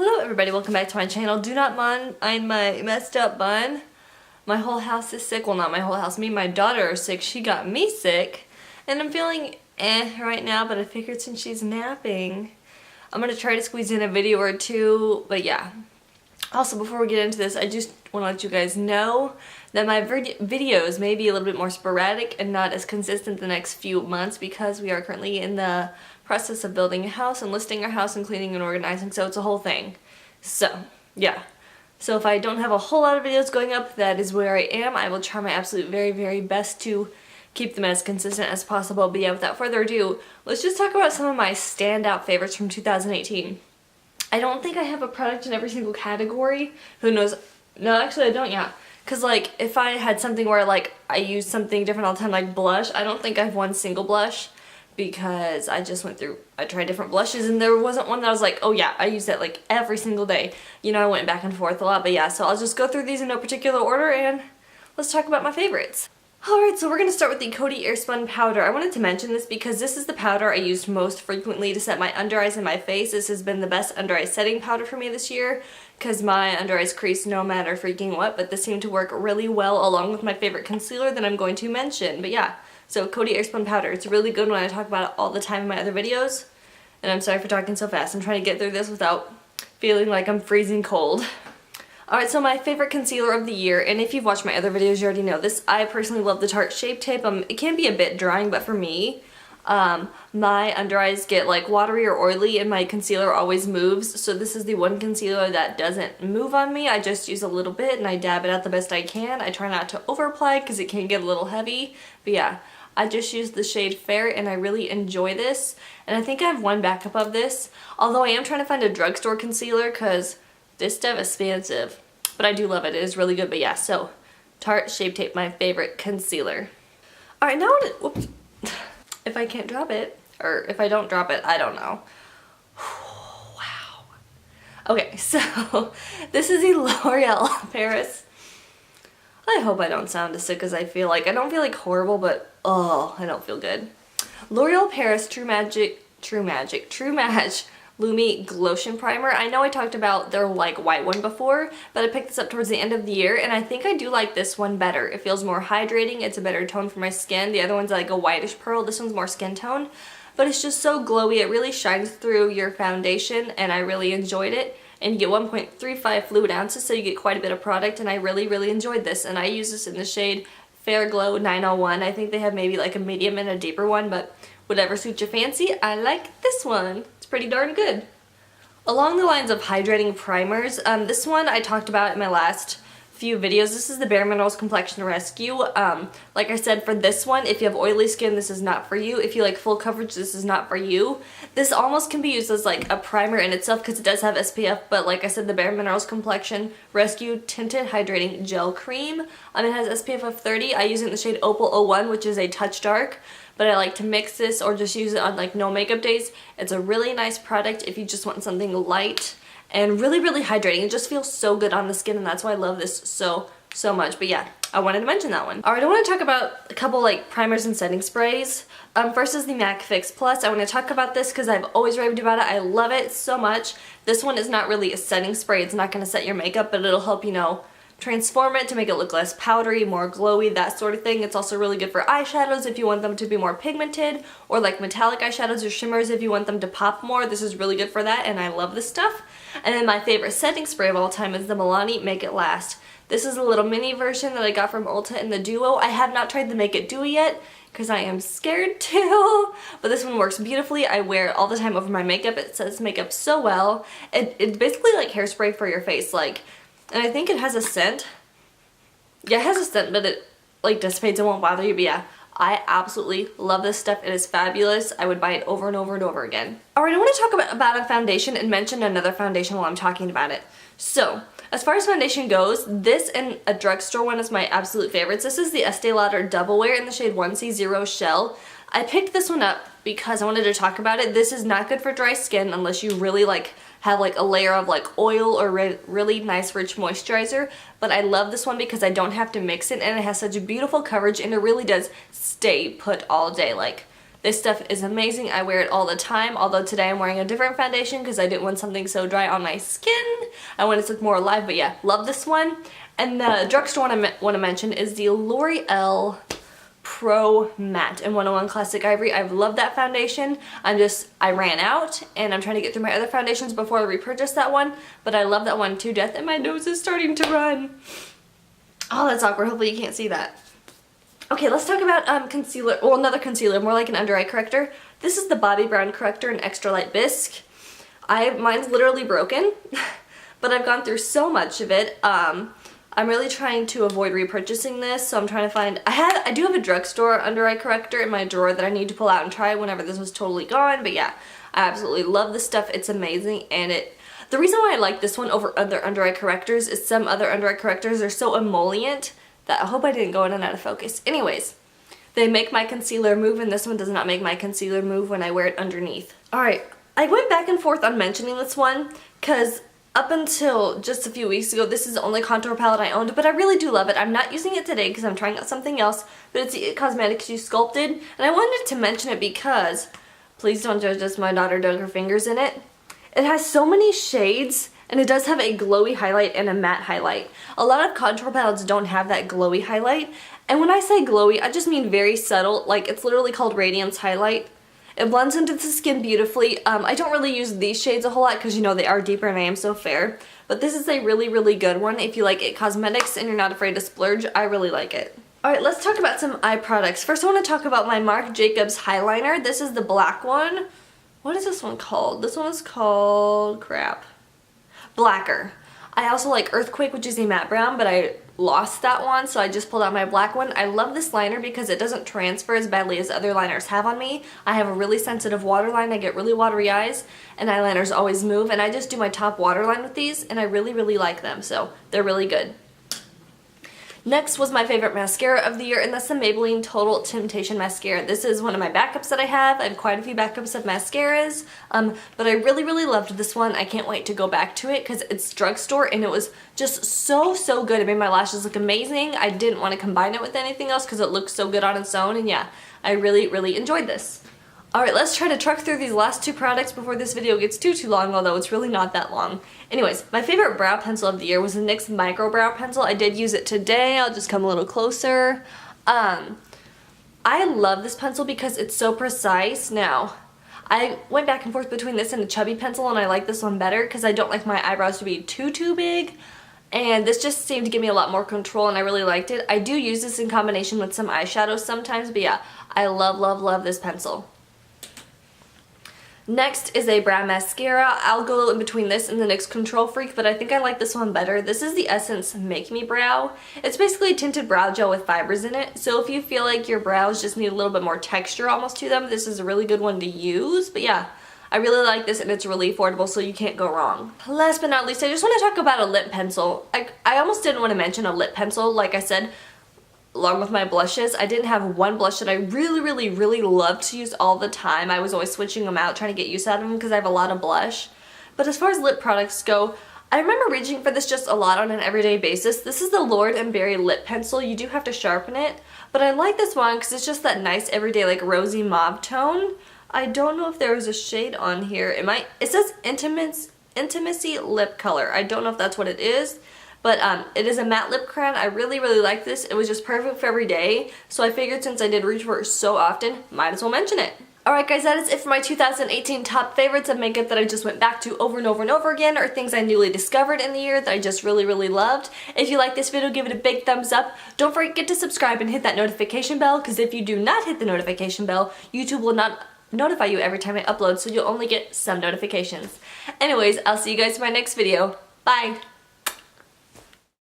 Hello everybody, welcome back to my channel. Do not mind my messed up bun. My whole house is sick. Well, not my whole house. Me and my daughter are sick. She got me sick. And I'm feeling right now, but I figured since she's napping, I'm going to try to squeeze in a video or two. But yeah. Also, before we get into this, I just want to let you guys know that my videos may be a little bit more sporadic and not as consistent the next few months because we are currently in the process of building a house and listing our house and cleaning and organizing, so it's a whole thing. So, yeah. So if I don't have a whole lot of videos going up, that is where I am. I will try my absolute very best to keep them as consistent as possible. But yeah, without further ado, let's just talk about some of my standout favorites from 2018. I don't think I have a product in every single category. Who knows? No, actually I don't, yeah. Because, like, if I had something where, like, I use something different all the time, like blush, I don't think I have one single blush because I just I tried different blushes and there wasn't one that I was like, oh yeah, I use that, like, every single day. You know, I went back and forth a lot, but yeah, so I'll just go through these in no particular order and let's talk about my favorites. Alright, so we're going to start with the Coty Airspun powder. I wanted to mention this because this is the powder I used most frequently to set my under eyes and my face. This has been the best under eye setting powder for me this year because my under eyes crease no matter freaking what, but this seemed to work really well along with my favorite concealer that I'm going to mention. But yeah, so Coty Airspun powder. It's a really good one. I talk about it all the time in my other videos. And I'm sorry for talking so fast. I'm trying to get through this without feeling like I'm freezing cold. Alright, so my favorite concealer of the year, and if you've watched my other videos you already know this, I personally love the Tarte Shape Tape. It can be a bit drying, but for me, my under eyes get like watery or oily and my concealer always moves, so this is the one concealer that doesn't move on me. I just use a little bit and I dab it out the best I can. I try not to over apply because it can get a little heavy, but yeah, I just use the shade Fair and I really enjoy this, and I think I have one backup of this, although I am trying to find a drugstore concealer because this stuff is expensive, but I do love it. It is really good. But yeah, so Tarte Shape Tape, my favorite concealer. Alright, now whoops. If I can't drop it, or if I don't drop it, I don't know. Wow. Okay, so this is the L'Oreal Paris. I hope I don't sound as sick as I feel like. I don't feel like horrible, but oh, I don't feel good. L'Oreal Paris True Match Lumi Glotion Primer. I know I talked about their like white one before, but I picked this up towards the end of the year and I think I do like this one better. It feels more hydrating, it's a better tone for my skin. The other one's like a whitish pearl, this one's more skin tone, but it's just so glowy. It really shines through your foundation and I really enjoyed it. And you get 1.35 fluid ounces, so you get quite a bit of product, and I really enjoyed this. And I use this in the shade Fair Glow 901. I think they have maybe like a medium and a deeper one, but whatever suits your fancy, I like this one. It's pretty darn good. Along the lines of hydrating primers, this one I talked about in my last few videos. This is the Bare Minerals Complexion Rescue. Like I said, for this one, if you have oily skin, this is not for you. If you like full coverage, this is not for you. This almost can be used as like a primer in itself because it does have SPF, but like I said, the Bare Minerals Complexion Rescue Tinted Hydrating Gel Cream. It has SPF of 30. I use it in the shade Opal 01, which is a touch dark, but I like to mix this or just use it on like no makeup days. It's a really nice product if you just want something light and really hydrating. It just feels so good on the skin, and that's why I love this so much. But yeah, I wanted to mention that one. Alright, I want to talk about a couple like primers and setting sprays. First is the MAC Fix Plus. I want to talk about this because I've always raved about it. I love it so much. This one is not really a setting spray. It's not going to set your makeup, but it'll help, you know, transform it to make it look less powdery, more glowy, that sort of thing. It's also really good for eyeshadows if you want them to be more pigmented, or like metallic eyeshadows or shimmers if you want them to pop more. This is really good for that, and I love this stuff. And then my favorite setting spray of all time is the Milani Make It Last. This is a little mini version that I got from Ulta in the Duo. I have not tried the Make It Dewy yet because I am scared to, but this one works beautifully. I wear it all the time over my makeup. It sets makeup so well. It's basically like hairspray for your face, like. And I think it has a scent. Yeah, it has a scent, but it like dissipates. It won't bother you. But yeah, I absolutely love this stuff. It is fabulous. I would buy it over and over again. Alright, I want to talk about a foundation and mention another foundation while I'm talking about it. So, as far as foundation goes, this and a drugstore one is my absolute favorites. This is the Estee Lauder Double Wear in the shade 1C0 Shell. I picked this one up because I wanted to talk about it. This is not good for dry skin unless you really like have like a layer of like oil or really nice rich moisturizer, but I love this one because I don't have to mix it and it has such a beautiful coverage and it really does stay put all day. Like This stuff is amazing. I wear it all the time, although today I'm wearing a different foundation because I didn't want something so dry on my skin. I wanted it to look more alive, but yeah, love this one. And the drugstore one I want to mention is the L'Oreal Pro Matte in 101 Classic Ivory. I've loved that foundation. I ran out and I'm trying to get through my other foundations before I repurchase that one, but I love that one to death and my nose is starting to run. Oh, that's awkward. Hopefully you can't see that. Okay, let's talk about concealer. Well, another concealer, more like an under eye corrector. This is the Bobbi Brown Corrector in Extra Light Bisque. Mine's literally broken, but I've gone through so much of it. I'm really trying to avoid repurchasing this, so I'm trying to find, I do have a drugstore under eye corrector in my drawer that I need to pull out and try whenever this was totally gone, but yeah, I absolutely love this stuff. It's amazing, and the reason why I like this one over other under eye correctors is some other under eye correctors are so emollient that I hope I didn't go in and out of focus. Anyways, they make my concealer move, and this one does not make my concealer move when I wear it underneath. Alright, I went back and forth on mentioning this one, because up until just a few weeks ago, this is the only contour palette I owned, but I really do love it. I'm not using it today because I'm trying out something else, but it's the It Cosmetics You Sculpted, and I wanted to mention it because, please don't judge this, my daughter dug her fingers in it. It has so many shades, and it does have a glowy highlight and a matte highlight. A lot of contour palettes don't have that glowy highlight, and when I say glowy, I just mean very subtle, like it's literally called Radiance Highlight. It blends into the skin beautifully. I don't really use these shades a whole lot because, you know, they are deeper and I am so fair. But this is a really, really good one. If you like It Cosmetics and you're not afraid to splurge, I really like it. Alright, let's talk about some eye products. First, I want to talk about my Marc Jacobs highliner. This is the black one. What is this one called? This one is called, crap, Blacker. I also like Earthquake, which is a matte brown, but I lost that one, so I just pulled out my black one. I love this liner because it doesn't transfer as badly as other liners have on me. I have a really sensitive waterline. I get really watery eyes, and eyeliners always move, and I just do my top waterline with these, and I really, really like them, so they're really good. Next was my favorite mascara of the year, and that's the Maybelline Total Temptation Mascara. This is one of my backups that I have. I have quite a few backups of mascaras, but I really, really loved this one. I can't wait to go back to it because it's drugstore, and it was just so, so good. It made my lashes look amazing. I didn't want to combine it with anything else because it looks so good on its own, and yeah, I really, really enjoyed this. Alright, let's try to truck through these last two products before this video gets too long, although it's really not that long. Anyways, my favorite brow pencil of the year was the NYX Micro Brow Pencil. I did use it today. I'll just come a little closer. I love this pencil because it's so precise. Now, I went back and forth between this and a chubby pencil, and I like this one better because I don't like my eyebrows to be too big. And this just seemed to give me a lot more control, and I really liked it. I do use this in combination with some eyeshadows sometimes, but yeah, I love, love, love this pencil. Next is a brow mascara. I'll go in between this and the NYX Control Freak, but I think I like this one better. This is the Essence Make Me Brow. It's basically a tinted brow gel with fibers in it, so if you feel like your brows just need a little bit more texture almost to them, this is a really good one to use. But yeah, I really like this, and it's really affordable, so you can't go wrong. Last but not least, I just want to talk about a lip pencil. I almost didn't want to mention a lip pencil, like I said, along with my blushes. I didn't have one blush that I really, really, really loved to use all the time. I was always switching them out, trying to get use out of them because I have a lot of blush. But as far as lip products go, I remember reaching for this just a lot on an everyday basis. This is the Lord & Berry lip pencil. You do have to sharpen it, but I like this one because it's just that nice everyday like rosy mauve tone. I don't know if there was a shade on here. It says Intimacy Lip Color. I don't know if that's what it is. But it is a matte lip crayon. I really, really like this. It was just perfect for every day. So I figured since I did reach for it so often, might as well mention it. Alright guys, that is it for my 2018 top favorites of makeup that I just went back to over and over and over again, or things I newly discovered in the year that I just really, really loved. If you like this video, give it a big thumbs up. Don't forget to subscribe and hit that notification bell, because if you do not hit the notification bell, YouTube will not notify you every time I upload, so you'll only get some notifications. Anyways, I'll see you guys in my next video. Bye!